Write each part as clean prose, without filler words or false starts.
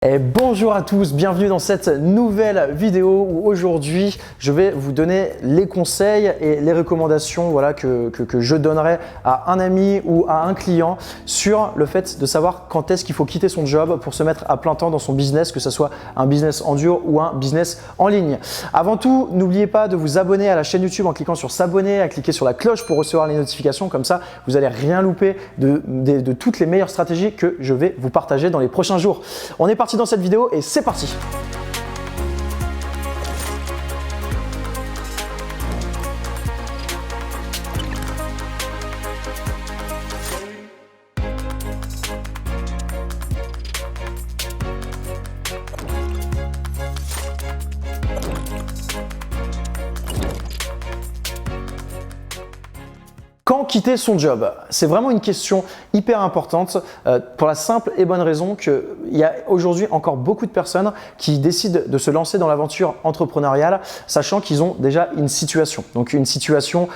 Et bonjour à tous, bienvenue dans cette nouvelle vidéo où aujourd'hui je vais vous donner les conseils et les recommandations que je donnerai à un ami ou à un client sur le fait de savoir quand est-ce qu'il faut quitter son job pour se mettre à plein temps dans son business, que ce soit un business en dur ou un business en ligne. Avant tout, n'oubliez pas de vous abonner à la chaîne YouTube en cliquant sur s'abonner, à cliquer sur la cloche pour recevoir les notifications, comme ça vous n'allez rien louper de toutes les meilleures stratégies que je vais vous partager dans les prochains jours. On est parti dans cette vidéo et c'est parti. Quand quitter son job? C'est vraiment une question hyper importante pour la simple et bonne raison qu'il y a aujourd'hui encore beaucoup de personnes qui décident de se lancer dans l'aventure entrepreneuriale sachant qu'ils ont déjà une situation. Donc une situation,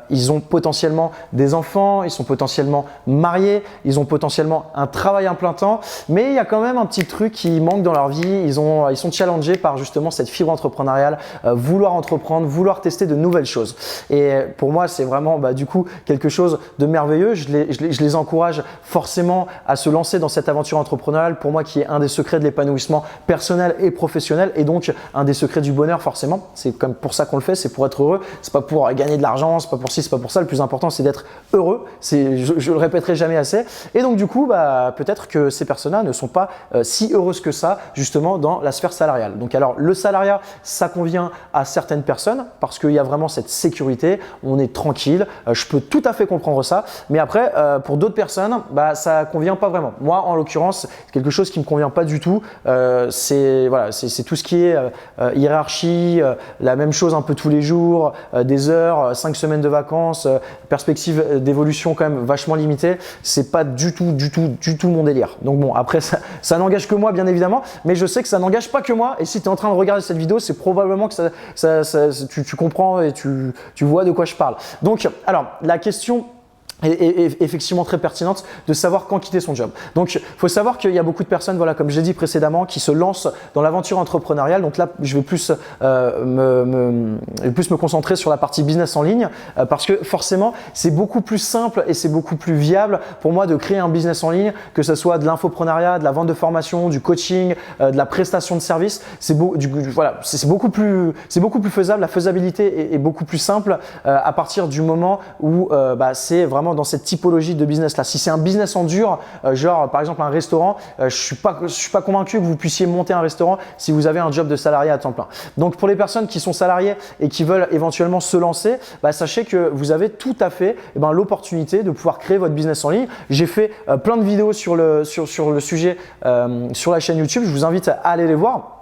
ils ont potentiellement des enfants, ils sont potentiellement mariés, ils ont potentiellement un travail à plein temps, mais il y a quand même un petit truc qui manque dans leur vie. Ils sont challengés par justement cette fibre entrepreneuriale, vouloir entreprendre, vouloir tester de nouvelles choses. Et pour moi, c'est vraiment du coup quelque chose de merveilleux. Je les encourage forcément à se lancer dans cette aventure entrepreneuriale, pour moi qui est un des secrets de l'épanouissement personnel et professionnel, et donc un des secrets du bonheur forcément. C'est comme pour ça qu'on le fait, c'est pour être heureux, c'est pas pour gagner de l'argent, c'est pas pour ci, c'est pas pour ça. Le plus important c'est d'être heureux, je le répéterai jamais assez. Et donc du coup peut-être que ces personnes-là ne sont pas si heureuses que ça justement dans la sphère salariale. Donc alors le salariat, ça convient à certaines personnes parce qu'il y a vraiment cette sécurité, on est tranquille, je peux tout à fait comprendre ça, mais après pour d'autres personnes ça convient pas vraiment. Moi en l'occurrence c'est quelque chose qui me convient pas du tout. C'est tout ce qui est hiérarchie, la même chose un peu tous les jours, des heures, 5 semaines de vacances, perspective d'évolution quand même vachement limitée. C'est pas du tout mon délire. Donc bon, après ça n'engage que moi bien évidemment, mais je sais que ça n'engage pas que moi, et si tu es en train de regarder cette vidéo, c'est probablement que tu comprends et tu vois de quoi je parle. Donc alors la question est effectivement très pertinente de savoir quand quitter son job. Donc il faut savoir qu'il y a beaucoup de personnes, comme je l'ai dit précédemment, qui se lancent dans l'aventure entrepreneuriale. Donc là je vais plus me concentrer sur la partie business en ligne, parce que forcément c'est beaucoup plus simple et c'est beaucoup plus viable pour moi de créer un business en ligne, que ce soit de l'infoprenariat, de la vente de formation, du coaching, de la prestation de service. C'est beaucoup plus faisable. La faisabilité est beaucoup plus simple à partir du moment où c'est vraiment dans cette typologie de business là. Si c'est un business en dur, genre par exemple un restaurant, je suis pas convaincu que vous puissiez monter un restaurant si vous avez un job de salarié à temps plein. Donc pour les personnes qui sont salariées et qui veulent éventuellement se lancer, sachez que vous avez tout à fait l'opportunité de pouvoir créer votre business en ligne. J'ai fait plein de vidéos sur le sujet sur la chaîne YouTube, je vous invite à aller les voir.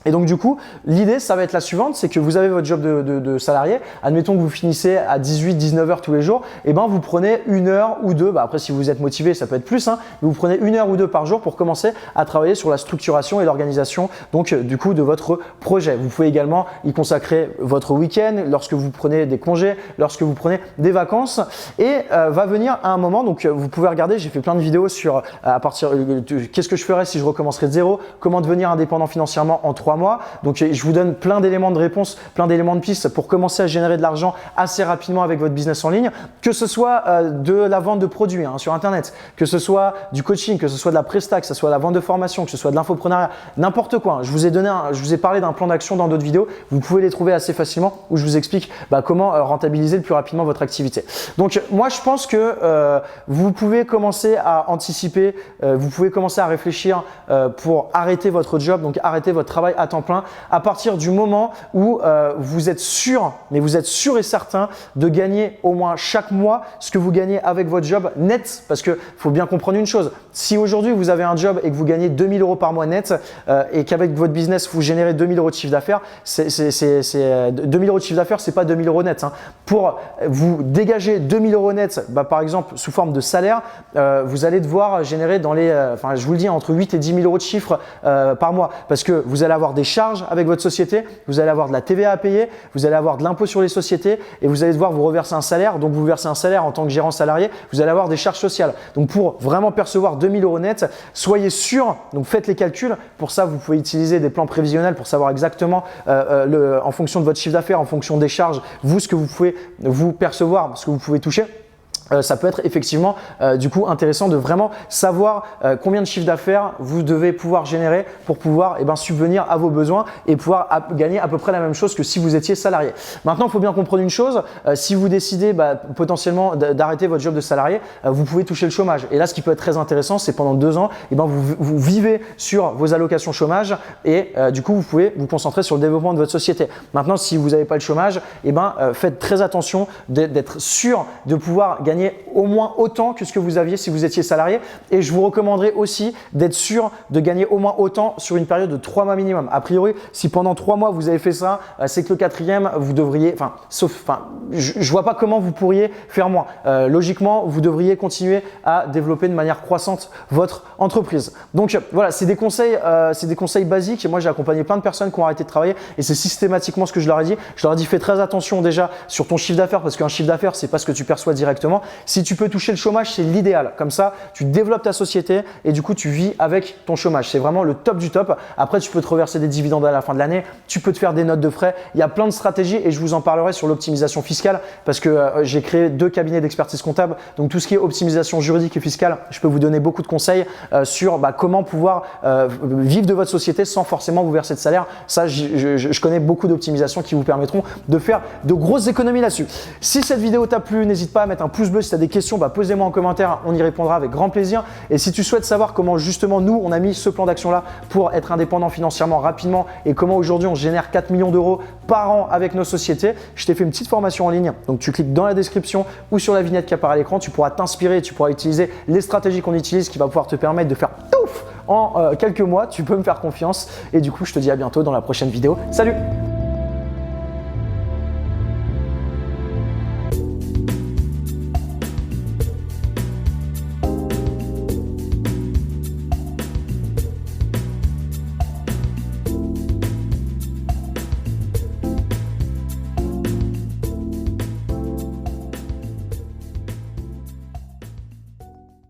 Et donc du coup, l'idée ça va être la suivante, c'est que vous avez votre job de salarié, admettons que vous finissez à 18-19 heures tous les jours, et vous prenez 1 heure ou 2, après si vous êtes motivé ça peut être plus, mais vous prenez 1 heure ou 2 par jour pour commencer à travailler sur la structuration et l'organisation donc du coup de votre projet. Vous pouvez également y consacrer votre week-end, lorsque vous prenez des congés, lorsque vous prenez des vacances, et va venir à un moment, donc vous pouvez regarder, j'ai fait plein de vidéos sur qu'est-ce que je ferais si je recommencerais de zéro, comment devenir indépendant financièrement en 3 mois. Donc je vous donne plein d'éléments de réponse, plein d'éléments de pistes pour commencer à générer de l'argent assez rapidement avec votre business en ligne, que ce soit de la vente de produits sur internet, que ce soit du coaching, que ce soit de la presta, que ce soit de la vente de formation, que ce soit de l'infoprenariat, n'importe quoi. Je vous ai parlé d'un plan d'action dans d'autres vidéos, vous pouvez les trouver assez facilement où je vous explique comment rentabiliser le plus rapidement votre activité. Donc moi je pense que vous pouvez commencer à anticiper, vous pouvez commencer à réfléchir pour arrêter votre job, donc arrêter votre travail à temps plein à partir du moment où vous êtes sûr, mais vous êtes sûr et certain de gagner au moins chaque mois ce que vous gagnez avec votre job net, parce que faut bien comprendre une chose, si aujourd'hui vous avez un job et que vous gagnez 2 000 € par mois net et qu'avec votre business vous générez 2 000 € de chiffre d'affaires, 2 000 € de chiffre d'affaires, c'est pas 2 000 € net. Pour vous dégager 2 000 € net, par exemple sous forme de salaire, vous allez devoir générer dans les, je vous le dis, entre 8 et 10 000 € de chiffre par mois, parce que vous allez avoir avoir des charges avec votre société, vous allez avoir de la TVA à payer, vous allez avoir de l'impôt sur les sociétés et vous allez devoir vous reverser un salaire. Donc, vous versez un salaire en tant que gérant salarié, vous allez avoir des charges sociales. Donc, pour vraiment percevoir 2000 € net, soyez sûr, donc faites les calculs. Pour ça, vous pouvez utiliser des plans prévisionnels pour savoir exactement en fonction de votre chiffre d'affaires, en fonction des charges, vous, ce que vous pouvez vous percevoir, ce que vous pouvez toucher. Ça peut être effectivement du coup intéressant de vraiment savoir combien de chiffre d'affaires vous devez pouvoir générer pour pouvoir subvenir à vos besoins et pouvoir gagner à peu près la même chose que si vous étiez salarié. Maintenant, il faut bien comprendre une chose, si vous décidez potentiellement d'arrêter votre job de salarié, vous pouvez toucher le chômage. Et là, ce qui peut être très intéressant, c'est pendant 2 ans, vous vivez sur vos allocations chômage et du coup, vous pouvez vous concentrer sur le développement de votre société. Maintenant, si vous n'avez pas le chômage, faites très attention d'être sûr de pouvoir gagner au moins autant que ce que vous aviez si vous étiez salarié. Et je vous recommanderais aussi d'être sûr de gagner au moins autant sur une période de 3 mois minimum. A priori, si pendant 3 mois vous avez fait ça, c'est que le 4e, vous devriez, je vois pas comment vous pourriez faire moins. Logiquement, vous devriez continuer à développer de manière croissante votre entreprise. Donc voilà, c'est des conseils basiques. Et moi, j'ai accompagné plein de personnes qui ont arrêté de travailler et c'est systématiquement ce que je leur ai dit. Je leur ai dit, fais très attention déjà sur ton chiffre d'affaires parce qu'un chiffre d'affaires, c'est pas ce que tu perçois directement. Si tu peux toucher le chômage, c'est l'idéal. Comme ça, tu développes ta société et du coup, tu vis avec ton chômage. C'est vraiment le top du top. Après, tu peux te reverser des dividendes à la fin de l'année. Tu peux te faire des notes de frais. Il y a plein de stratégies et je vous en parlerai sur l'optimisation fiscale parce que j'ai créé 2 cabinets d'expertise comptable. Donc, tout ce qui est optimisation juridique et fiscale, je peux vous donner beaucoup de conseils sur comment pouvoir vivre de votre société sans forcément vous verser de salaire. Ça, je connais beaucoup d'optimisations qui vous permettront de faire de grosses économies là-dessus. Si cette vidéo t'a plu, n'hésite pas à mettre un pouce bleu. Si tu as des questions, posez-moi en commentaire, on y répondra avec grand plaisir. Et si tu souhaites savoir comment justement nous, on a mis ce plan d'action-là pour être indépendant financièrement rapidement et comment aujourd'hui on génère 4 millions d'euros par an avec nos sociétés, je t'ai fait une petite formation en ligne. Donc tu cliques dans la description ou sur la vignette qui apparaît à l'écran, tu pourras t'inspirer, tu pourras utiliser les stratégies qu'on utilise qui va pouvoir te permettre de faire pouf en quelques mois. Tu peux me faire confiance et du coup, je te dis à bientôt dans la prochaine vidéo. Salut!